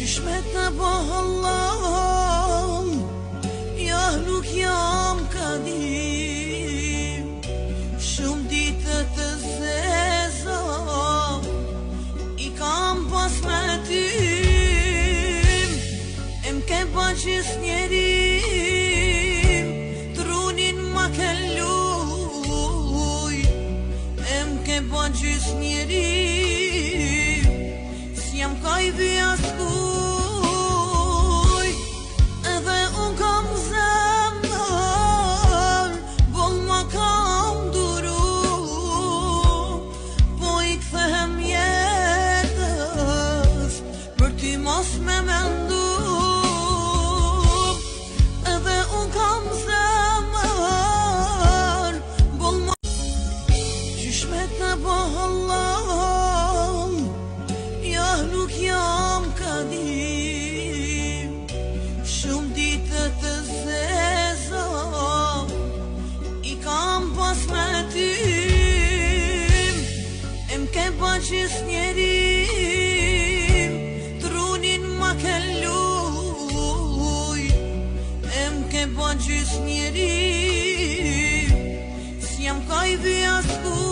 Qysh me të bëhëllon, ja nuk jam kadim. Shumë ditë të zeza i kam pas me tim. E m'ke ba gjys njerim, trunin ma ke luj. E m'ke ba gjys njerim, s'jam ka i vjas kuj. Edhe unë kam zemër, boll ma kam duru, po i kthehem jetës për ty mos me mendu. Edhe unë kam zemër, boll ma qysh me të bëhëllon, ja nuk jam kadim. Shumë ditë të zeza i kam pas me tim. E m'ke ba gjys njerim, trunin ma ke luj. E m'ke ba gjys njerim, s'jam ka i vjas kuj.